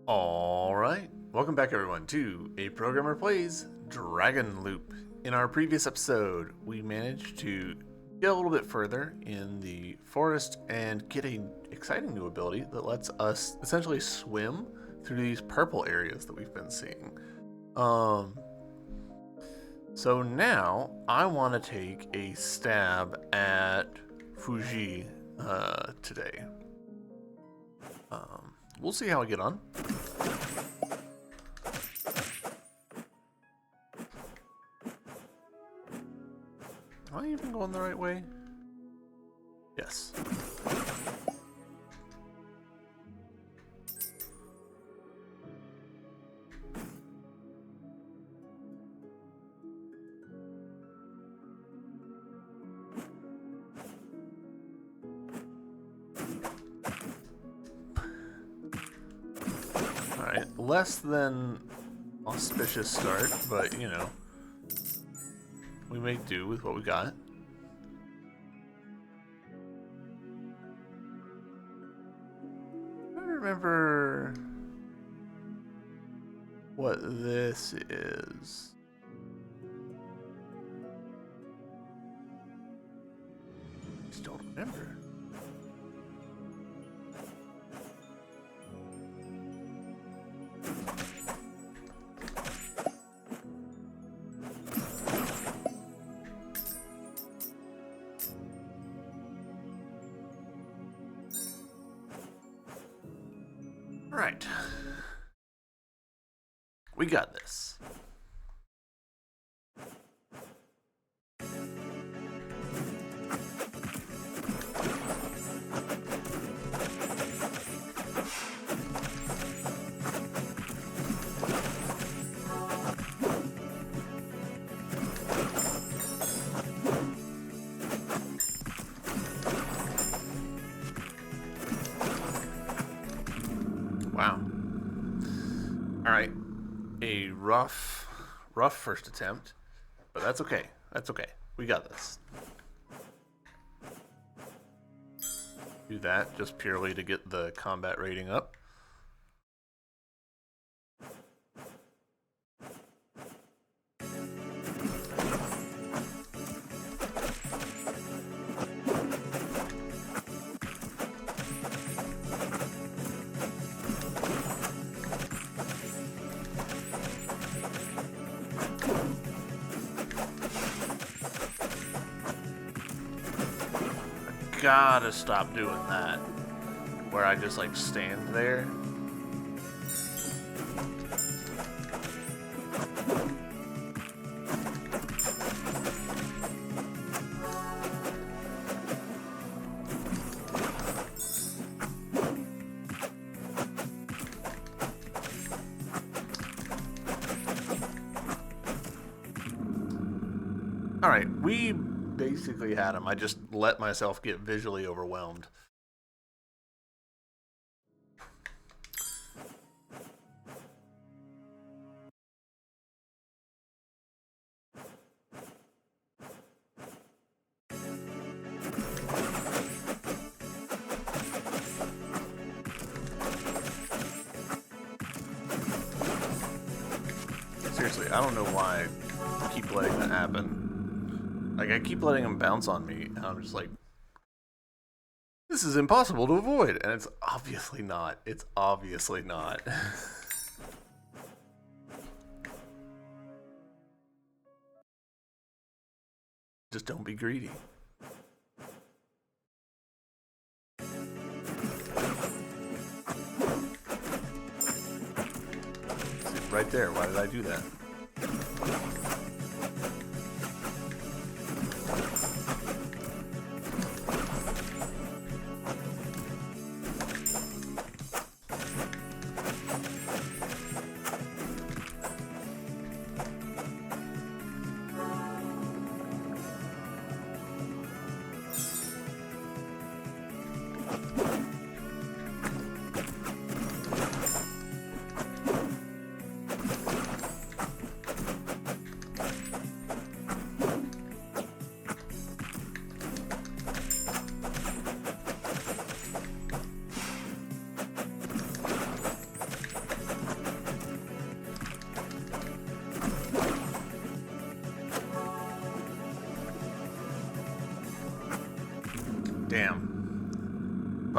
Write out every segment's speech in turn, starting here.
Alright, welcome back everyone to A Programmer Plays DragonLoop. In our previous episode, we managed to get a little bit further in the forest and get an exciting new ability that lets us essentially swim through these purple areas that we've been seeing. So now I want to take a stab at Fuji today. We'll see how I get on. Am I even going the right way? Yes. Alright, less than auspicious start, but you know, we make do with what we got. I don't remember what this is. Just don't remember. Right. We got this. Wow. Alright. A rough first attempt. But that's okay. That's okay. We got this. Do that just purely to get the combat rating up. Gotta stop doing that, where I just like stand there. All right, we basically had him. I just let myself get visually overwhelmed. Seriously, I don't know why I keep letting that happen. Like, I keep letting him bounce on me, and I'm just like, this is impossible to avoid. And it's obviously not. It's obviously not. Just don't be greedy. See, right there, why did I do that?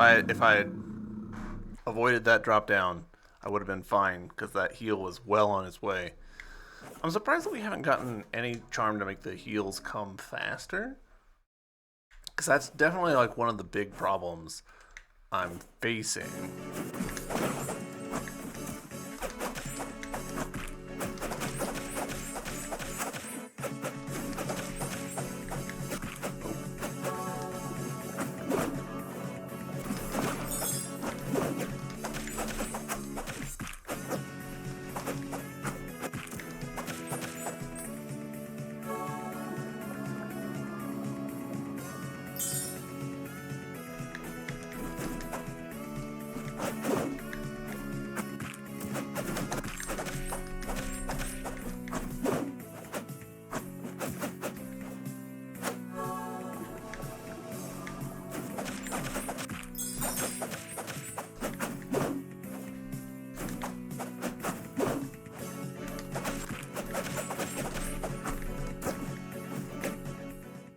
If I had avoided that drop down, I would have been fine because that heal was well on its way. I'm surprised that we haven't gotten any charm to make the heals come faster, because that's definitely like one of the big problems I'm facing.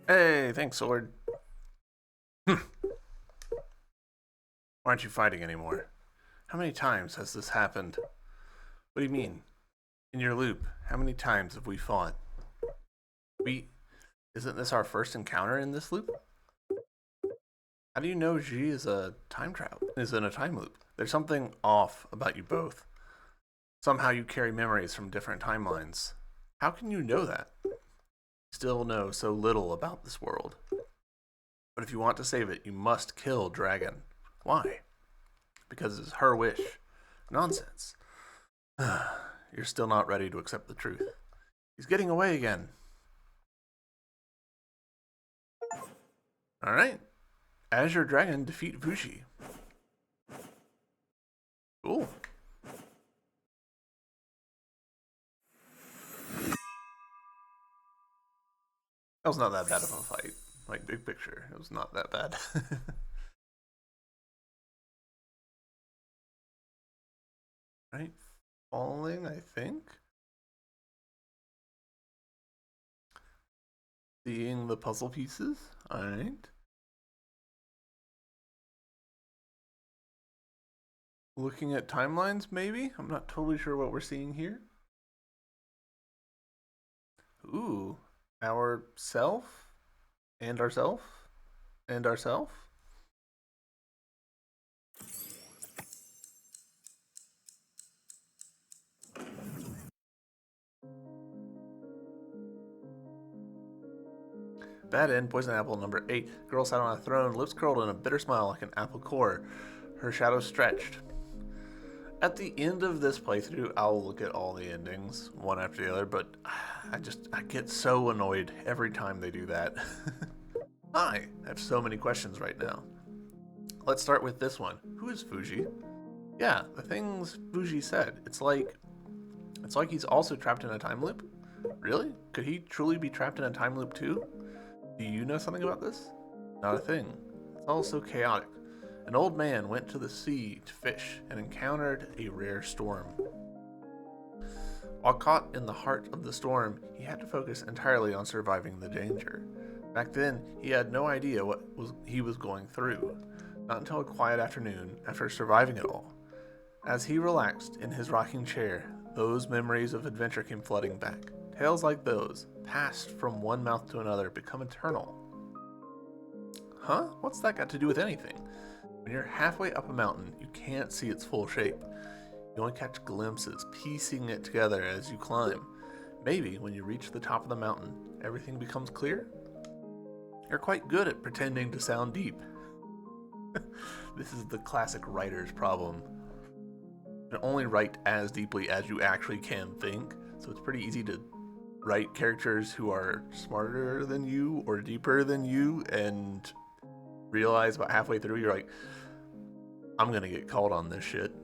Hey, thanks, sword. Why aren't you fighting anymore? How many times has this happened? What do you mean? In your loop, how many times have we fought? Isn't this our first encounter in this loop? How do you know G is in a time loop? There's something off about you both. Somehow you carry memories from different timelines. How can you know that? Still know so little about this world. But if you want to save it, you must kill Dragon. Why? Because it's her wish. Nonsense. You're still not ready to accept the truth. He's getting away again. Alright. As your dragon, defeat Fuji. Cool. That was not that bad of a fight. Like, big picture, it was not that bad. Right? Falling, I think? Seeing the puzzle pieces? Alright. Looking at timelines, maybe? I'm not totally sure what we're seeing here. Ooh. Ourself? And ourself? And ourself? Bad end, poison apple number 8. Girl sat on a throne, lips curled in a bitter smile like an apple core. Her shadow stretched. At the end of this playthrough, I'll look at all the endings, one after the other, but I get so annoyed every time they do that. Hi! I have so many questions right now. Let's start with this one. Who is Fuji? Yeah, the things Fuji said. It's like he's also trapped in a time loop? Really? Could he truly be trapped in a time loop too? Do you know something about this? Not a thing. It's all so chaotic. An old man went to the sea to fish and encountered a rare storm. While caught in the heart of the storm, he had to focus entirely on surviving the danger. Back then, he had no idea what he was going through, not until a quiet afternoon after surviving it all. As he relaxed in his rocking chair, those memories of adventure came flooding back. Tales like those, passed from one mouth to another, become eternal. Huh? What's that got to do with anything? When you're halfway up a mountain, you can't see its full shape. You only catch glimpses, piecing it together as you climb. Maybe when you reach the top of the mountain, everything becomes clear? You're quite good at pretending to sound deep. This is the classic writer's problem. You can only write as deeply as you actually can think, so it's pretty easy to write characters who are smarter than you or deeper than you and realize about halfway through you're like, I'm gonna get called on this shit.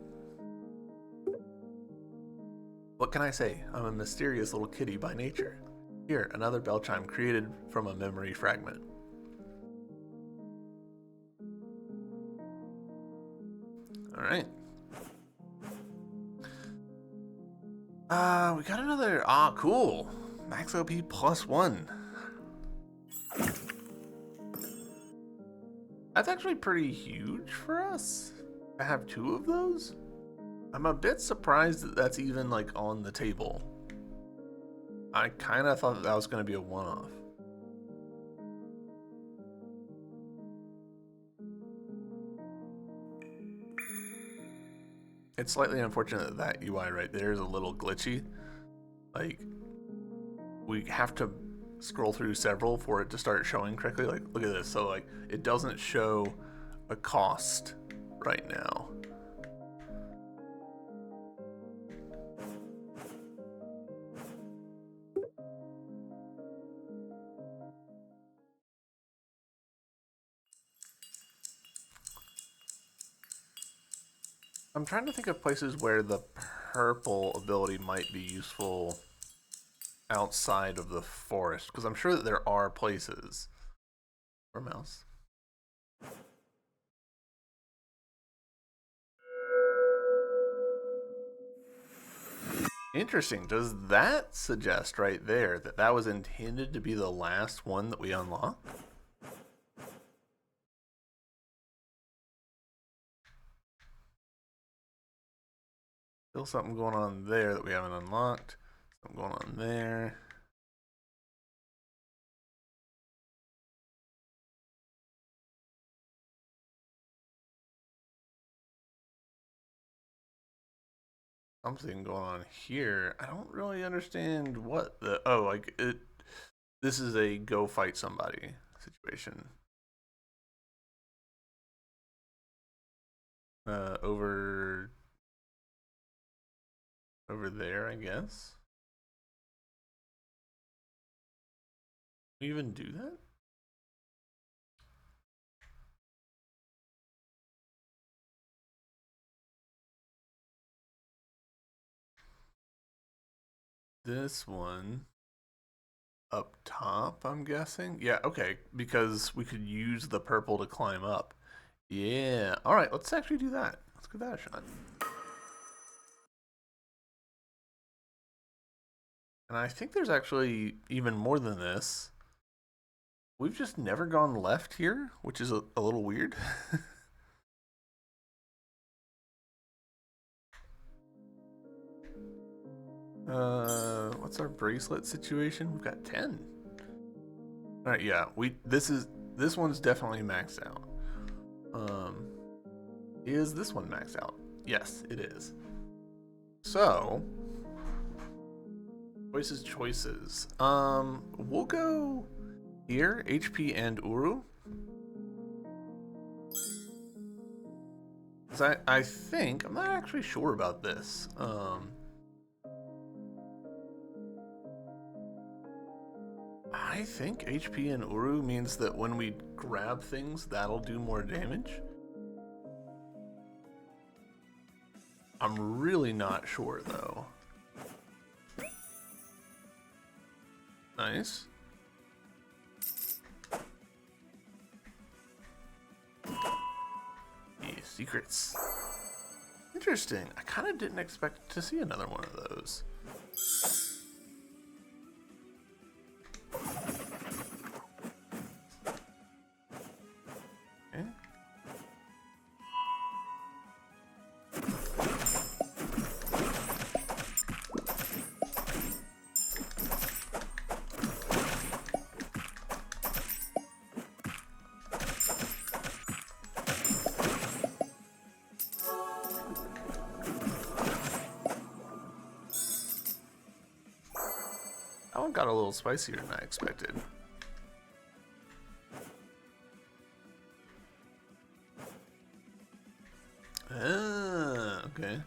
What can I say? I'm a mysterious little kitty by nature. Here, another bell chime created from a memory fragment. Alright. We got another, cool. Max OP +1. That's actually pretty huge for us to have 2 of those. I'm a bit surprised that that's even like on the table. I kind of thought that was going to be a one-off. It's slightly unfortunate that UI right there is a little glitchy. Like, we have to scroll through several for it to start showing correctly. Like, look at this. So, like, it doesn't show a cost right now. I'm trying to think of places where the purple ability might be useful outside of the forest, because I'm sure that there are places. Or mouse. Interesting. Does that suggest right there that that was intended to be the last one that we unlock? Still something going on there that we haven't unlocked. Something going on there. Something going on here. I don't really understand what the... Oh, like it... This is a go fight somebody situation. Over there, I guess. We even do that? This one up top, I'm guessing. Yeah, okay, because we could use the purple to climb up. Yeah. All right, let's actually do that. Let's give that a shot. And I think there's actually even more than this. We've just never gone left here, which is a little weird. What's our bracelet situation? We've got 10. All right, yeah. This one's definitely maxed out. Is this one maxed out? Yes, it is. So, choices. We'll go here, HP and Uru. I think, I'm not actually sure about this. I think HP and Uru means that when we grab things, that'll do more damage. I'm really not sure though. Nice. Yeah, secrets. Interesting. I kind of didn't expect to see another one of those. Okay. That one got a little spicier than I expected. Ah, okay.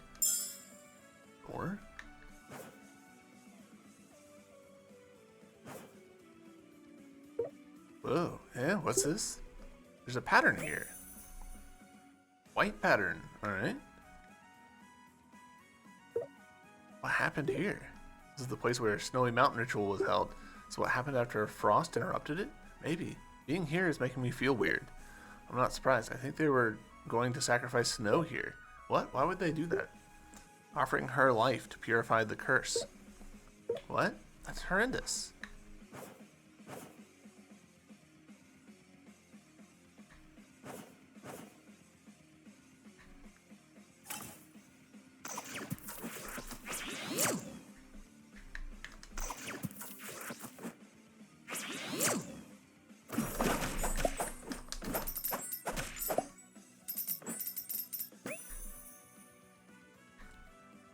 Or whoa, yeah, what's this? There's a pattern here. White pattern, alright. What happened here? This is the place where a snowy mountain ritual was held. So what happened after a frost interrupted it? Maybe. Being here is making me feel weird. I'm not surprised. I think they were going to sacrifice Snow here. What? Why would they do that? Offering her life to purify the curse. What? That's horrendous.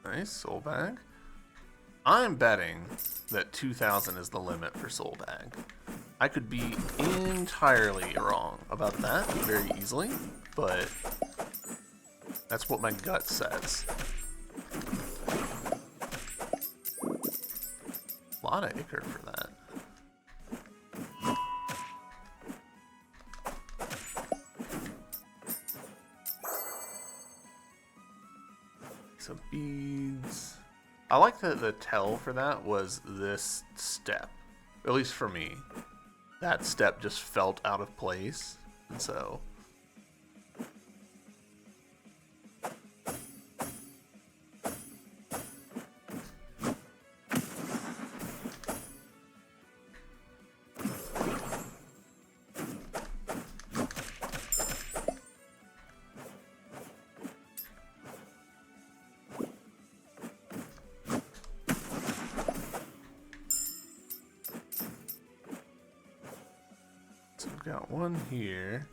Nice, soul bag. I'm betting that 2,000 is the limit for soul bag. I could be entirely wrong about that very easily, but that's what my gut says. A lot of ichor for that. Some beads. I like that the tell for that was this step. At least for me. That step just felt out of place. And so we've got one here.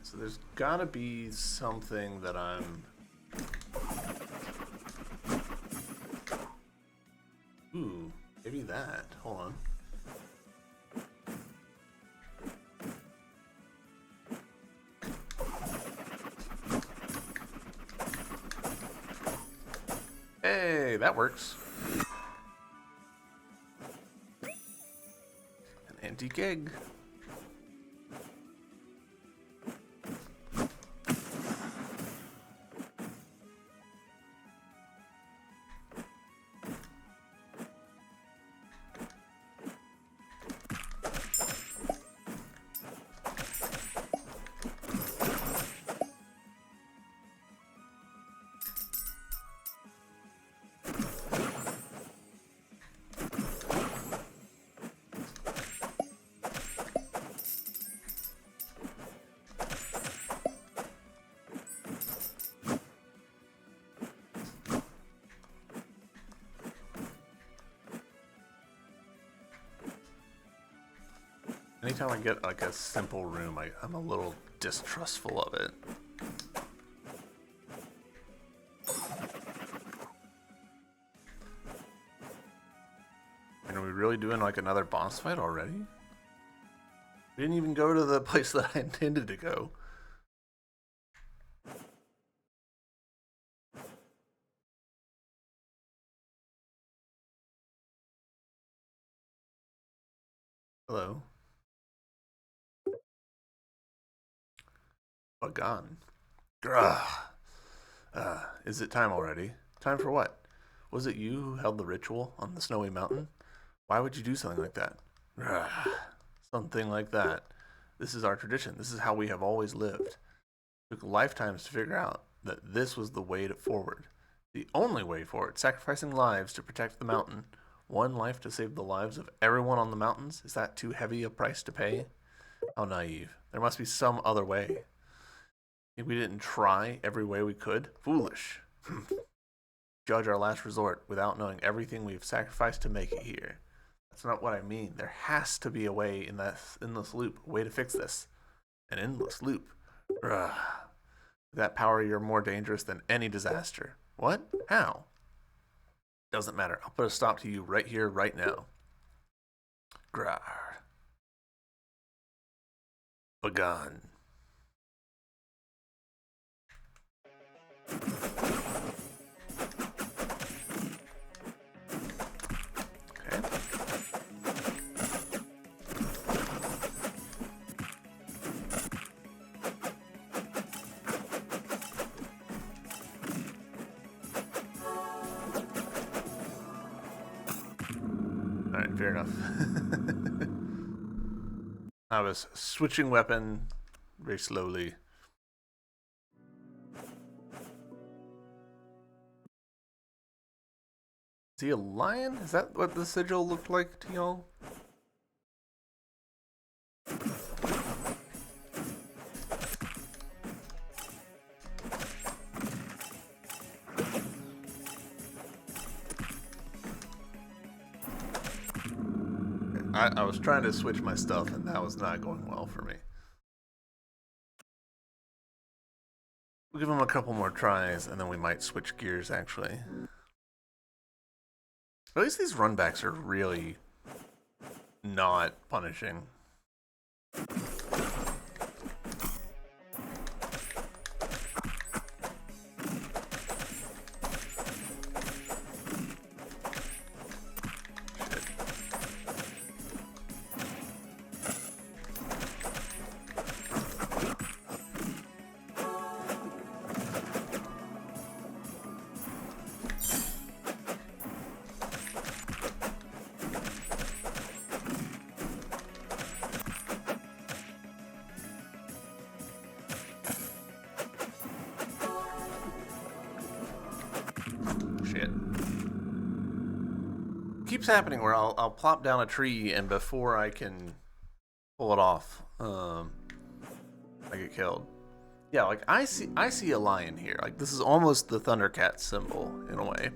So there's gotta be something that I'm... Ooh, maybe that. Hold on. Hey, that works. An antique egg. Anytime I get like a simple room, I'm a little distrustful of it. And are we really doing like another boss fight already? We didn't even go to the place that I intended to go. Hello. Gone. Is it time already? Time for what? Was it you who held the ritual on the snowy mountain? Why would you do something like that? Something like that. This is our tradition. This is how we have always lived. It took lifetimes to figure out that this was the way forward. The only way forward. Sacrificing lives to protect the mountain. One life to save the lives of everyone on the mountains? Is that too heavy a price to pay? How naive. There must be some other way. We didn't try every way we could? Foolish. Judge our last resort without knowing everything we've sacrificed to make it here. That's not what I mean. There has to be a way in that endless loop, a way to fix this. An endless loop. With that power, you're more dangerous than any disaster. What? How? Doesn't matter. I'll put a stop to you right here, right now. Grrr. Begone. Alright, fair enough. I was switching weapon very slowly. he a lion? Is that what the sigil looked like to y'all? I was trying to switch my stuff, and that was not going well for me. We'll give him a couple more tries, and then we might switch gears, actually. At least these runbacks are really not punishing. Keeps happening where I'll plop down a tree, and before I can pull it off, I get killed. Yeah, like I see a lion here. Like this is almost the Thundercat symbol in a way.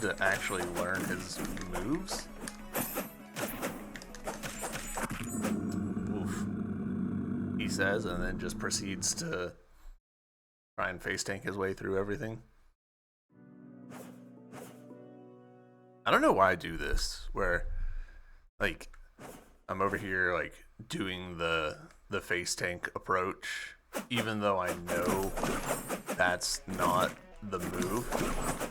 To actually learn his moves. Oof. He says, and then just proceeds to try and face tank his way through everything. I don't know why I do this, where like I'm over here like doing the face tank approach, even though I know that's not the move.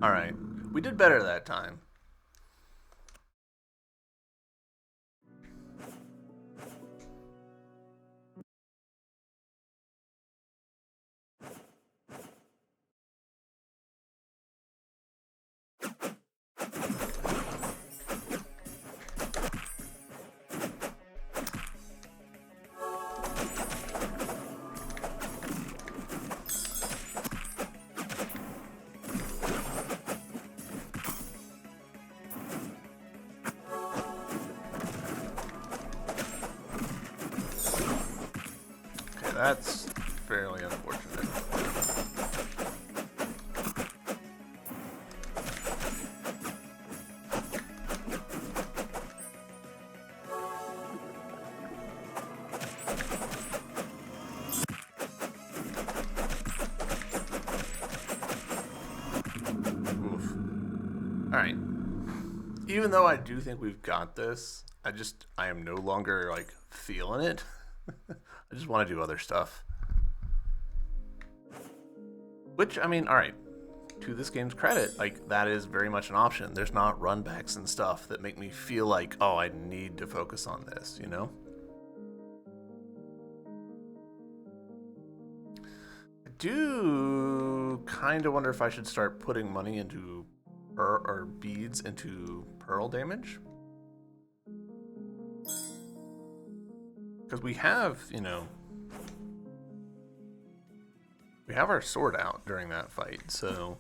Alright, we did better that time. That's fairly unfortunate. Oof. Alright. Even though I do think we've got this, I am no longer like feeling it. I just want to do other stuff. Which, I mean, alright, to this game's credit, like, that is very much an option. There's not runbacks and stuff that make me feel like, oh, I need to focus on this, you know? I do kind of wonder if I should start putting money into, or beads into pearl damage. Because we have, you know, we have our sword out during that fight, so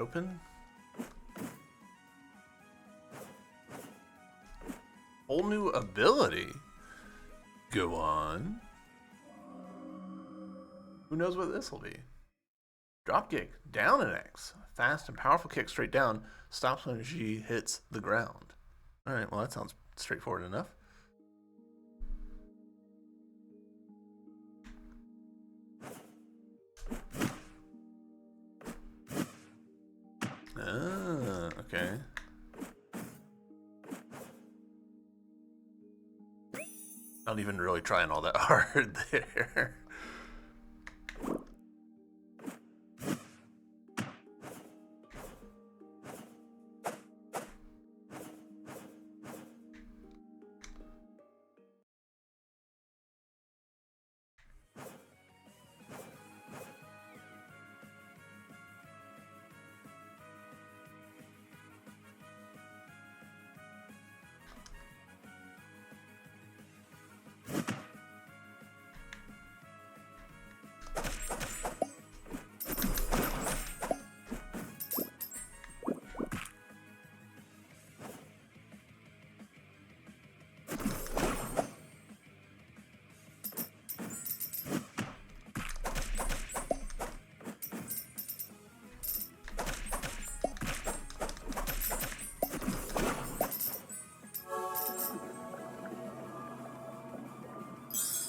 open. Whole new ability. Go on. Who knows what this will be? Drop kick, down an X. Fast and powerful kick straight down. Stops when she hits the ground. Alright, well that sounds straightforward enough. Ah, okay. Not even really trying all that hard there.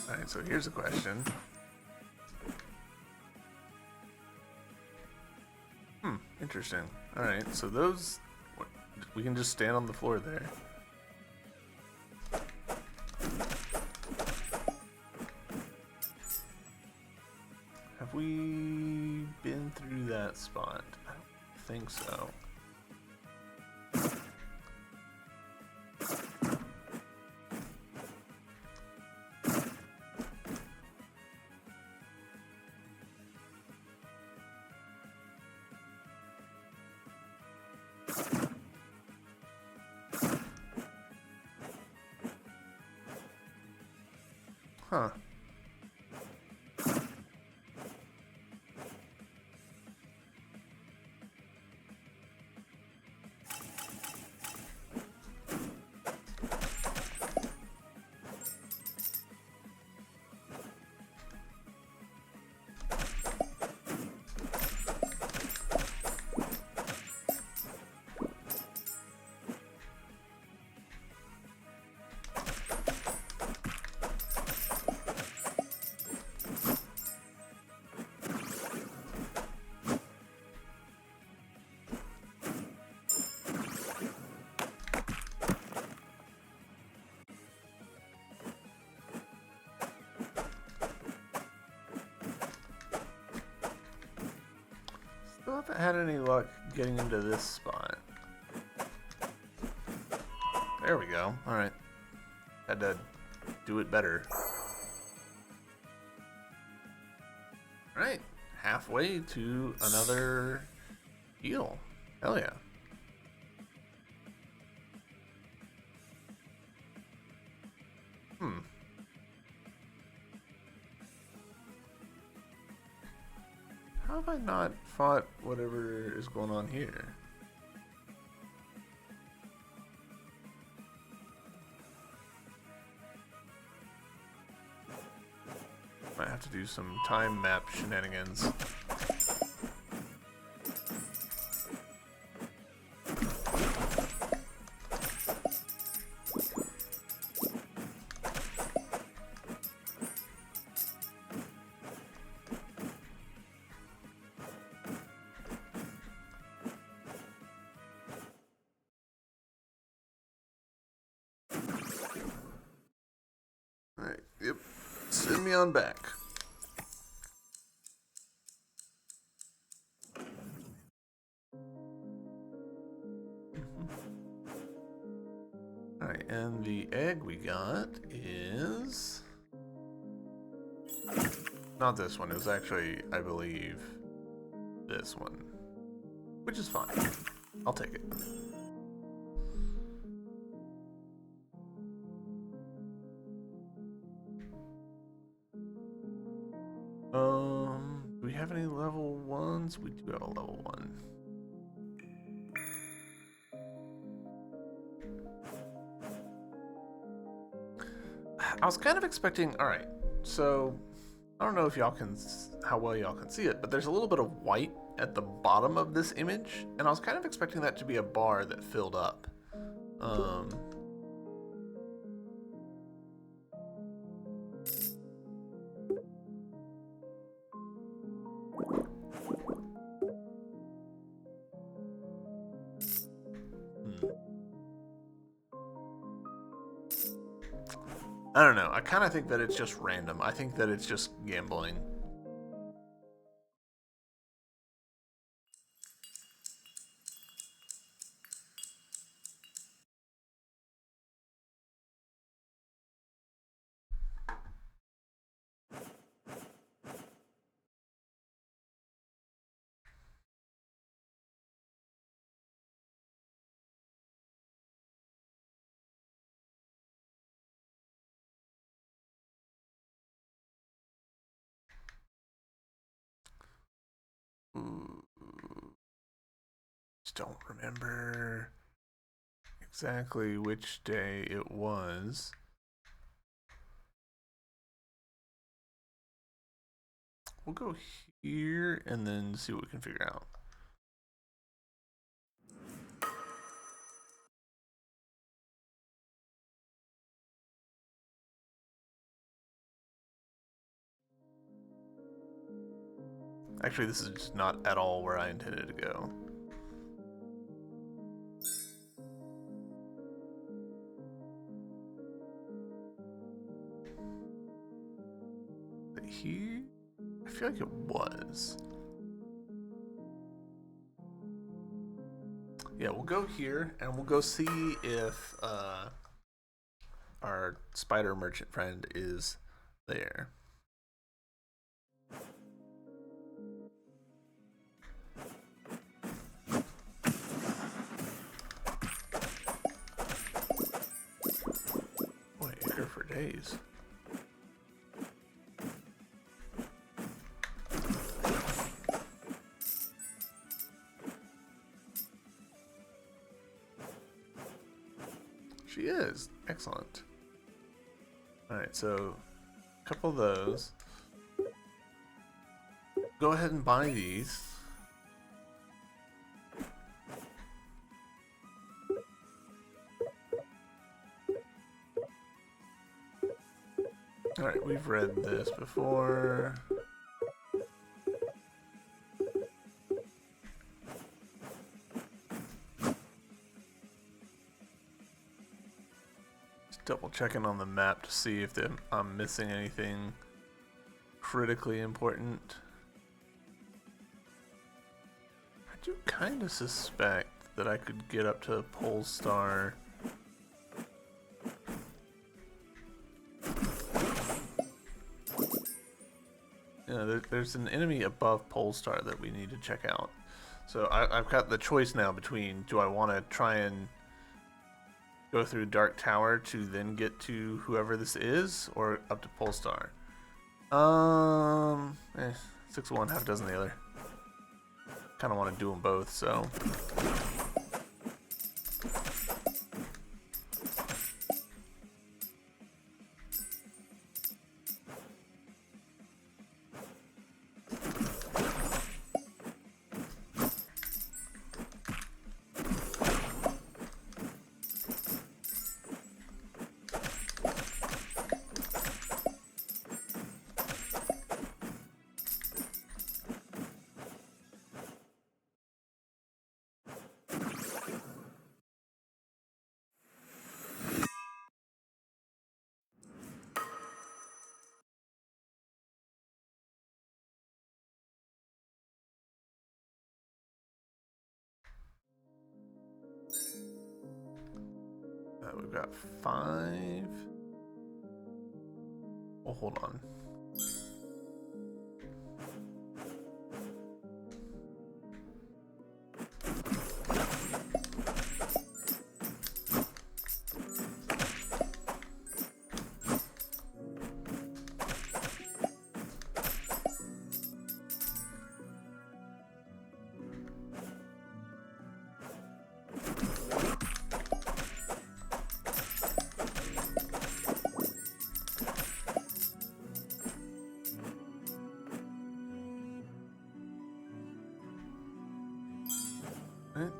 Alright, so here's a question. Interesting. Alright, so those... we can just stand on the floor there. Have we been through that spot? I don't think so. Huh. Still haven't had any luck getting into this spot. There we go. Alright. Had to do it better. Alright. Halfway to another heal. Hell yeah. How have I not fought whatever is going on here? Might have to do some time map shenanigans. Alright, yep. Send me on back. Alright, and the egg we got is... not this one, it was actually, I believe, this one. Which is fine. I'll take it. Do we have any level 1s? We do have a level 1. I was kind of expecting. All right, so I don't know if y'all can, how well y'all can see it, but there's a little bit of white at the bottom of this image, and I was kind of expecting that to be a bar that filled up. Um, I don't know. I kind of think that it's just random. I think that it's just gambling. Ooh, just don't remember exactly which day it was. We'll go here and then see what we can figure out. Actually, this is just not at all where I intended to go. Here? I feel like it was. Yeah, we'll go here and we'll go see if our spider merchant friend is there. Boy, here for days. She is. Excellent. Alright, so a couple of those. Go ahead and buy these. Alright, we've read this before. Double checking on the map to see if I'm missing anything critically important. I do kind of suspect that I could get up to Polestar. Yeah, there's an enemy above Polestar that we need to check out. So I've got the choice now between, do I want to try and go through Dark Tower to then get to whoever this is, or up to Polestar? 6 of one, half a dozen the other. Kind of want to do them both, so. We've got 5. Oh, hold on. Right.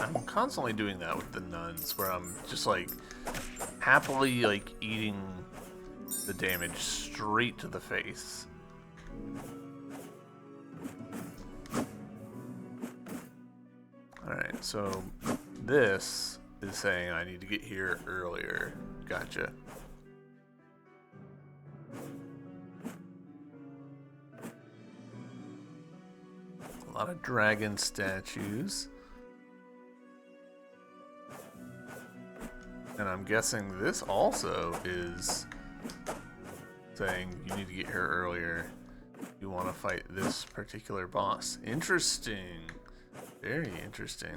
I'm constantly doing that with the nuns, where I'm just like happily like eating the damage straight to the face. Alright, so this is saying I need to get here earlier. Gotcha. A lot of dragon statues. And I'm guessing this also is saying you need to get here earlier. You want to fight this particular boss. Interesting. Very interesting.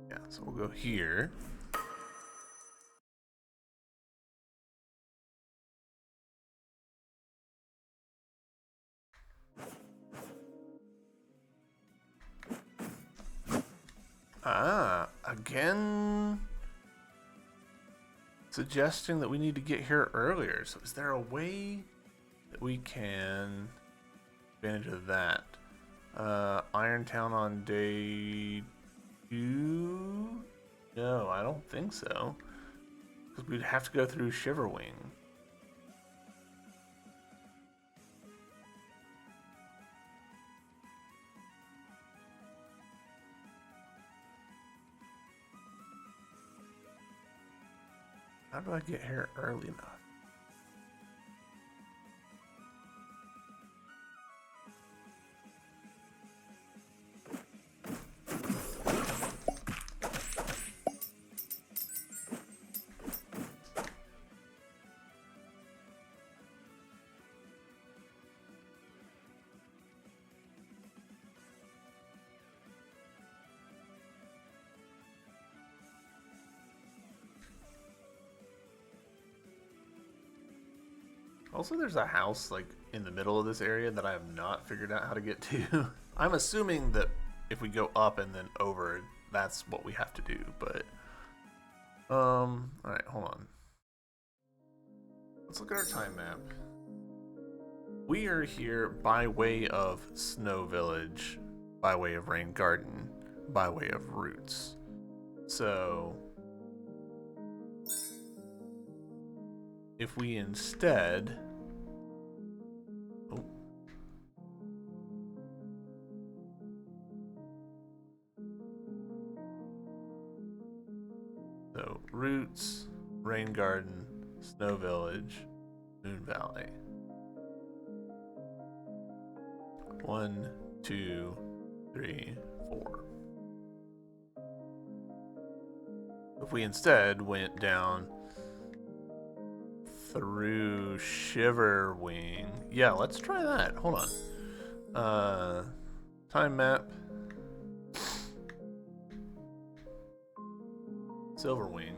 Yeah, so we'll go here. Ah, again suggesting that we need to get here earlier. So is there a way that we can take advantage of that? Irontown on day 2? No, I don't think so. Because we'd have to go through Shiverwing. How do I get here early enough? Also, there's a house like in the middle of this area that I have not figured out how to get to. I'm assuming that if we go up and then over, that's what we have to do, but alright, hold on. Let's look at our time map. We are here by way of Snow Village, by way of Rain Garden, by way of Roots. So if we instead so Roots, Rain Garden, Snow Village, Moon Valley. 1, 2, 3, 4. If we instead went down through Shiver Wing. Yeah, let's try that. Hold on. Time map. Silver Wing.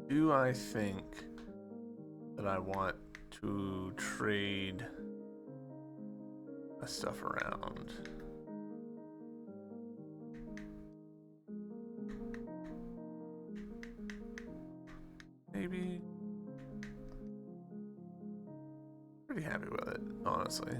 Do I think that I want to trade my stuff around? Maybe. Pretty happy with it, honestly.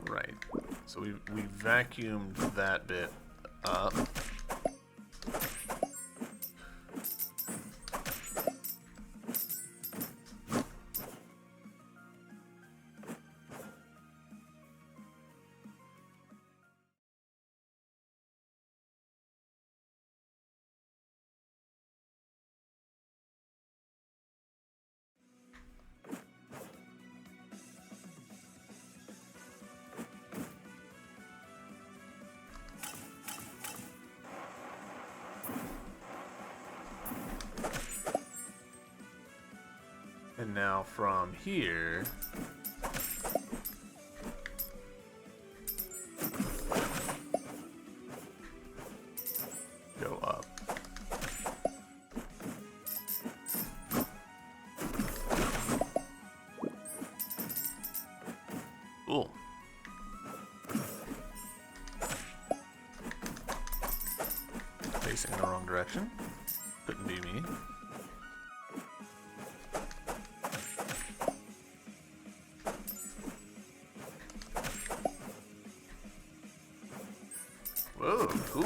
Right. So we vacuumed that bit up. And now from here, go up. Cool. Facing in the wrong direction. Couldn't be me. Whoa, cool.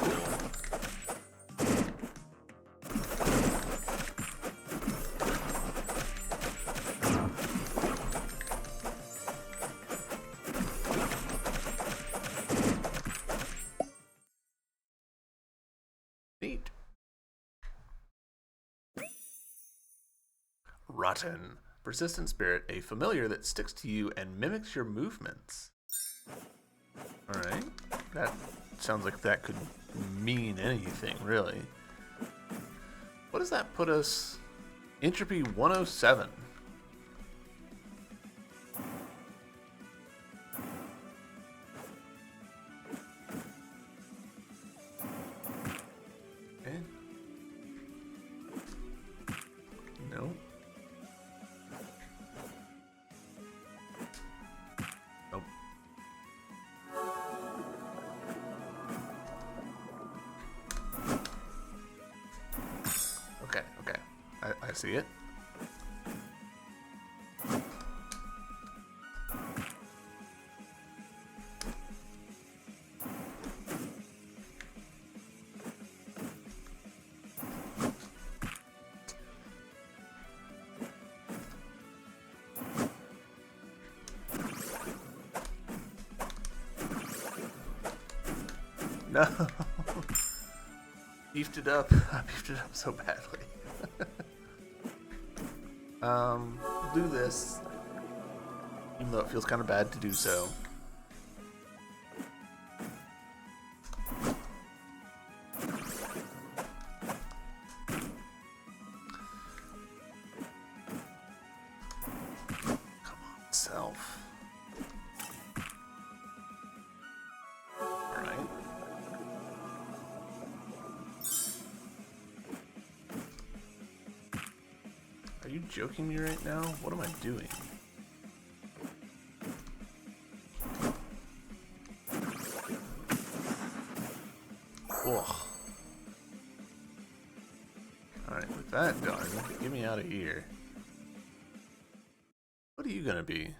Neat. Rotten. Persistent spirit, a familiar that sticks to you and mimics your movements. Alright. That sounds like that could mean anything, really. What does that put us? Entropy 107. Okay. No. Nope. Okay. I see it. No. Beefed it up. I beefed it up so badly. Do this. Even though it feels kind of bad to do so. Come on, self. Alright. joking me right now? What am I doing? Ugh. Alright, with that done, get me out of here. What are you gonna be?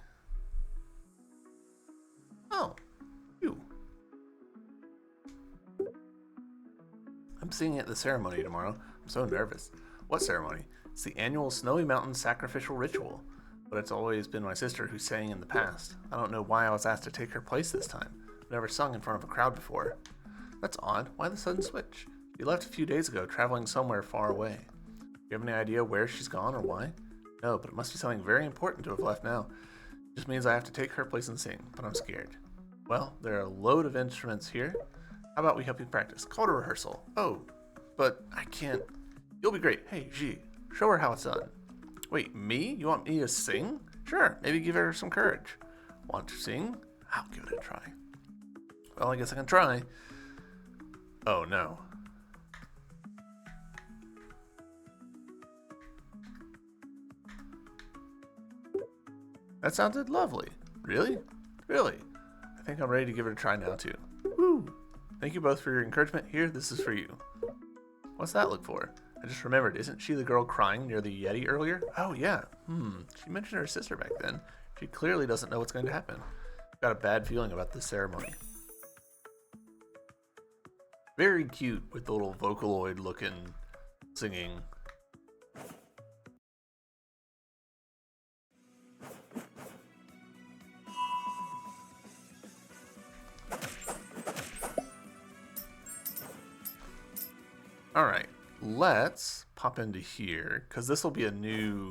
Oh, you. I'm singing at the ceremony tomorrow. I'm so nervous. What ceremony? It's the annual Snowy Mountain sacrificial ritual, but it's always been my sister who sang in the past. I don't know why I was asked to take her place this time. I've never sung in front of a crowd before. That's odd. Why the sudden switch? She left a few days ago, traveling somewhere far away. Do you have any idea where she's gone or why? No, but it must be something very important to have left now. It just means I have to take her place and sing, but I'm scared. Well, there are a load of instruments here. How about we help you practice? Call it a rehearsal. Oh, but I can't. You'll be great. Hey, G, show her how it's done. Wait, me? You want me to sing? Sure, maybe give her some courage. Want to sing? I'll give it a try. Well, I guess I can try. Oh, no. That sounded lovely. Really? Really? I think I'm ready to give it a try now, too. Woo! Thank you both for your encouragement. Here, this is for you. What's that look for? I just remembered, isn't she the girl crying near the Yeti earlier? Oh, yeah. She mentioned her sister back then. She clearly doesn't know what's going to happen. Got a bad feeling about this ceremony. Very cute with the little Vocaloid looking singing. Alright, let's pop into here, because this will be a new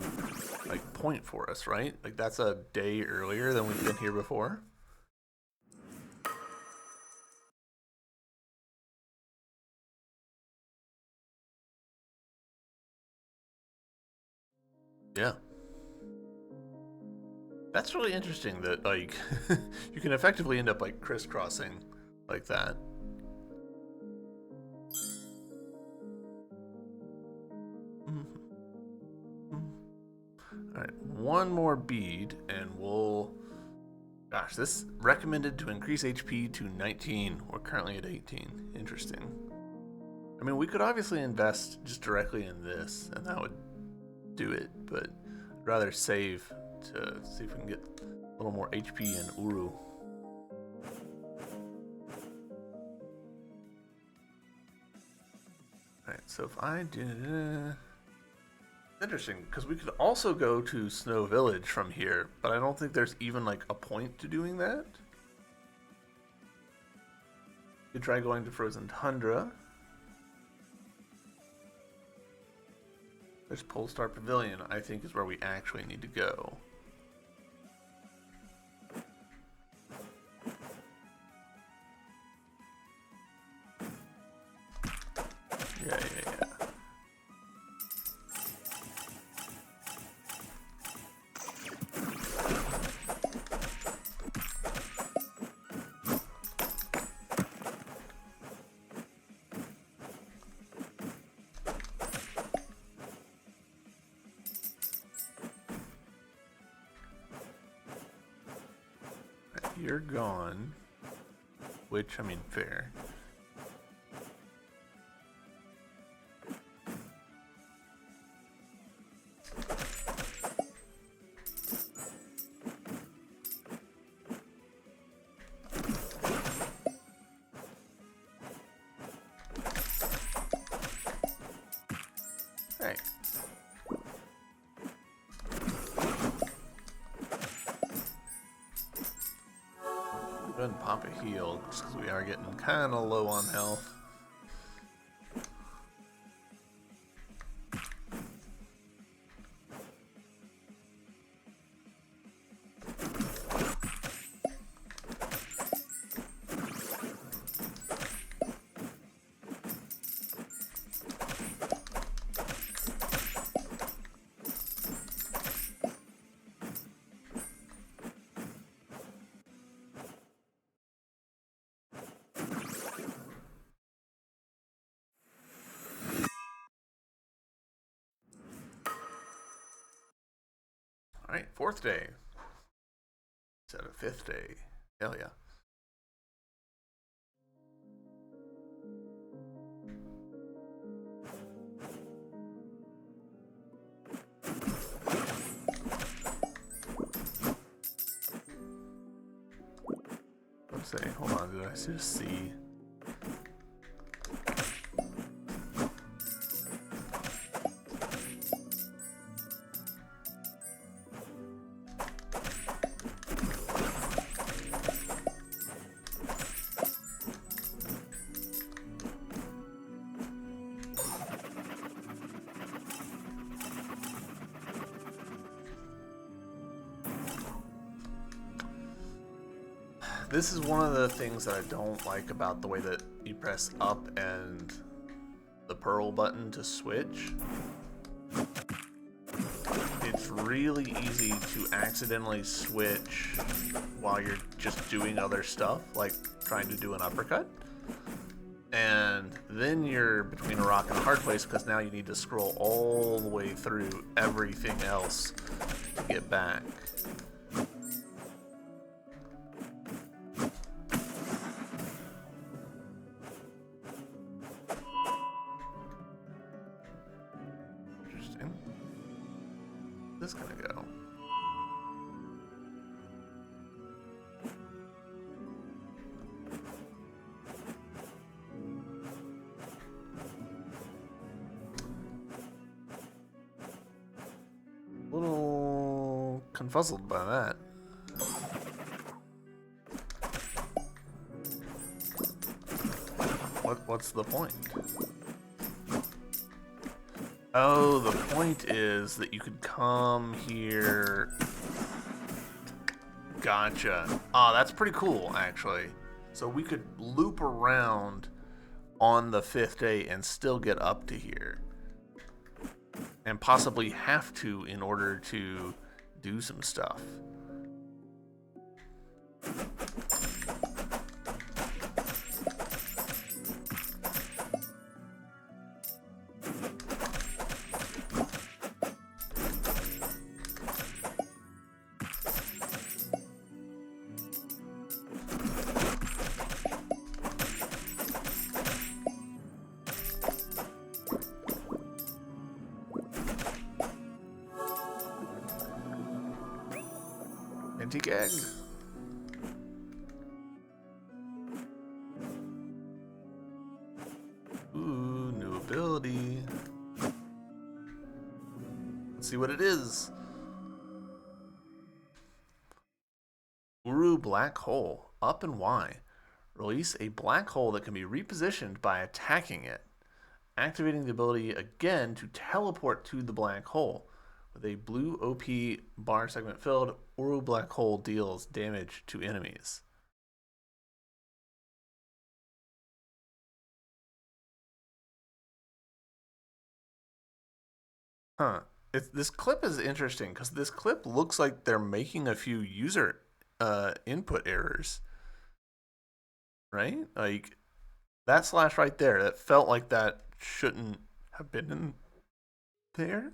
like point for us, right? Like that's a day earlier than we've been here before. Yeah. That's really interesting that like you can effectively end up like crisscrossing like that. Alright, one more bead and we'll... Gosh, this recommended to increase HP to 19. We're currently at 18. Interesting. I mean, we could obviously invest just directly in this and that would do it, but I'd rather save to see if we can get a little more HP in Uru. Alright, so if I do... Interesting, because we could also go to Snow Village from here, but I don't think there's even like a point to doing that. You could try going to Frozen Tundra. There's Polestar Pavilion, I think is where we actually need to go. Yeah. You're gone, which, I mean, fair. Hey. Go ahead and pop a heal, just because we are getting kind of low on health. Alright, 4th day. Instead of 5th day. Hell yeah. Let's say, hold on, did I just see? This is one of the things that I don't like about the way that you press up and the pearl button to switch. It's really easy to accidentally switch while you're just doing other stuff, like trying to do an uppercut. And then you're between a rock and a hard place because now you need to scroll all the way through everything else to get back. This gonna go? A little confuzzled by that. What's the point? Oh, the point is that you could come here. Gotcha. Ah, that's pretty cool, actually. So we could loop around on the 5th day and still get up to here. And possibly have to in order to do some stuff. Antique egg. Ooh, new ability. Let's see what it is. Uru Black Hole. Up and Y. Release a black hole that can be repositioned by attacking it. Activating the ability again to teleport to the black hole. With a blue OP bar segment filled, Uru Black Hole deals damage to enemies. Huh. This clip is interesting because this clip looks like they're making a few user input errors. Right? Like, that slash right there, that felt like that shouldn't have been in there.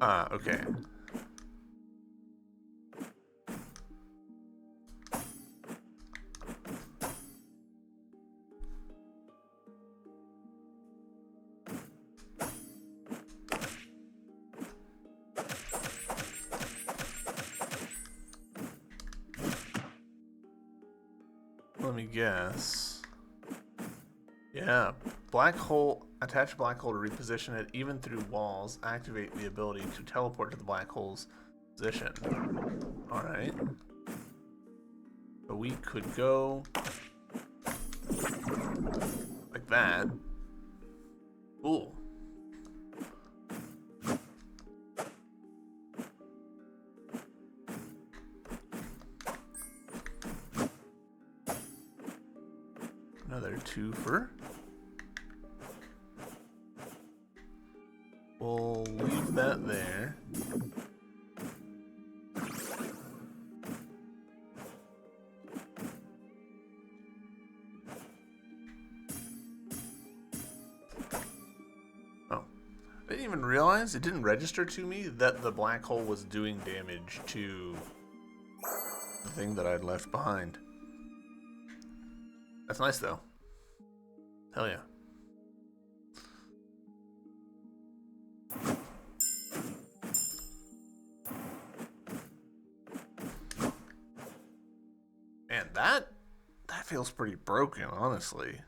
Ah, okay. Let me guess. Yeah, black hole, attach black hole to reposition it even through walls, activate the ability to teleport to the black hole's position. Alright. So we could go like that. Cool. Another twofer. We'll leave that there. I didn't even realize, it didn't register to me that the black hole was doing damage to the thing that I'd left behind. That's nice though. Hell yeah. Man, that feels pretty broken, honestly.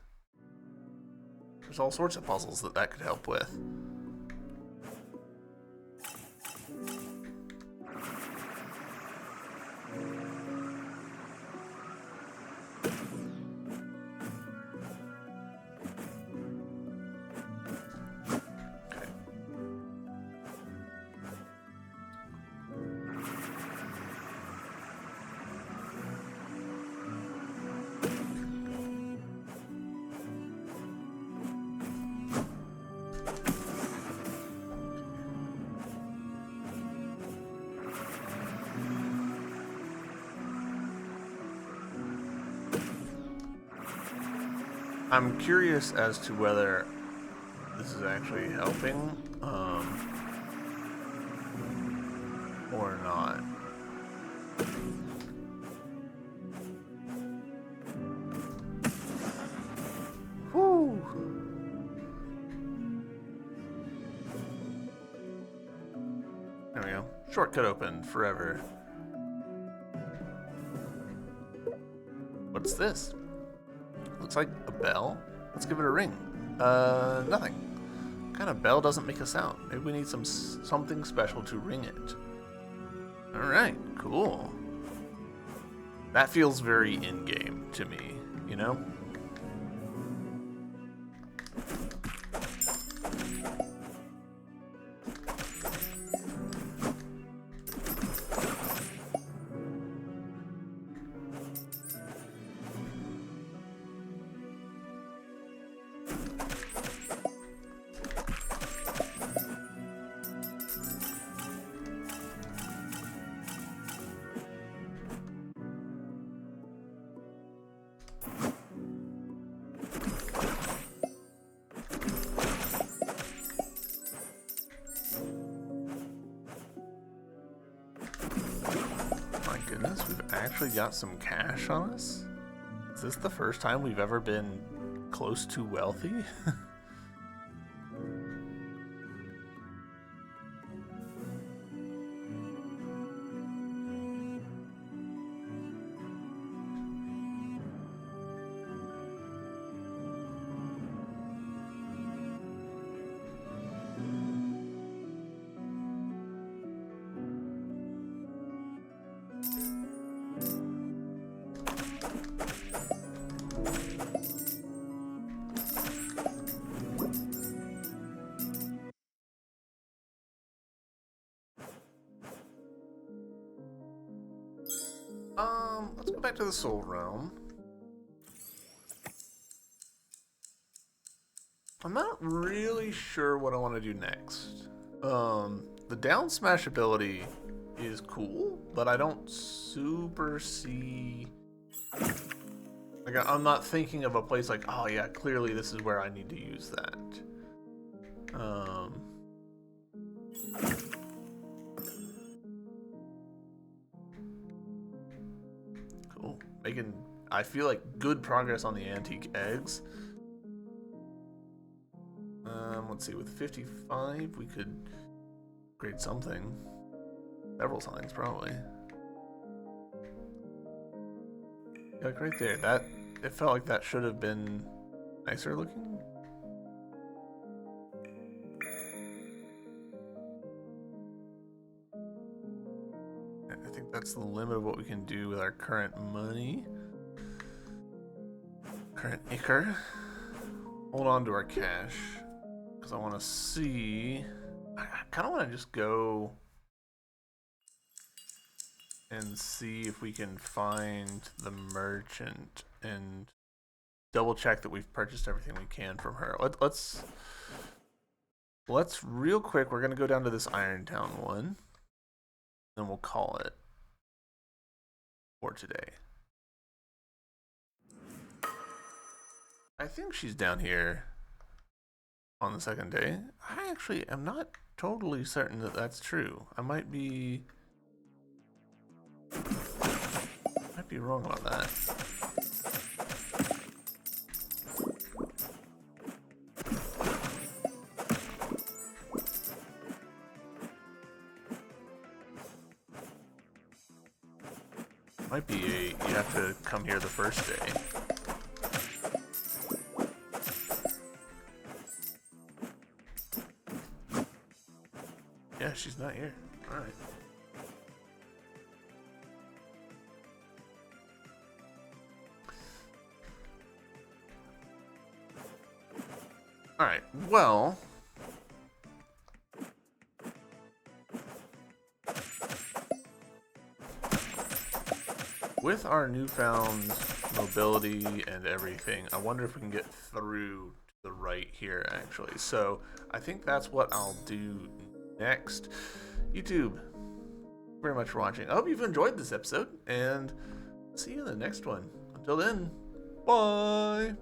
There's all sorts of puzzles that could help with. I'm curious as to whether this is actually helping, or not. Whew. There we go. Shortcut open forever. What's this? Looks like a bell. Let's give it a ring. Nothing. What kind of bell doesn't make a sound? Maybe we need something special to ring it. Alright, cool. That feels very in-game to me, you know? Goodness, we've actually got some cash on us? Is this the first time we've ever been close to wealthy? Let's go back to the Soul Realm. I'm not really sure what I want to do next. The down smash ability is cool, but I don't super see... Like, I'm not thinking of a place like, oh yeah, clearly this is where I need to use that. Cool. Making, I feel like, good progress on the antique eggs. Let's see, with 55, we could upgrade something. Several signs, probably. Yeah, like right there, that, it felt like that should have been nicer looking. I think that's the limit of what we can do with our current money. Current acre. Hold on to our cash. Because I want to see... I kind of want to just go and see if we can find the merchant and double check that we've purchased everything we can from her. Let's real quick, we're going to go down to this Irontown one. Then we'll call it for today. I think she's down here on the second day. I actually am not totally certain that that's true. I might be wrong about that. Might be you have to come here the first day. Yeah, she's not here. Alright. Alright, well... with our newfound mobility and everything, I wonder if we can get through to the right here, actually. So, I think that's what I'll do next. YouTube, very much for watching. I hope you've enjoyed this episode, and see you in the next one. Until then, bye!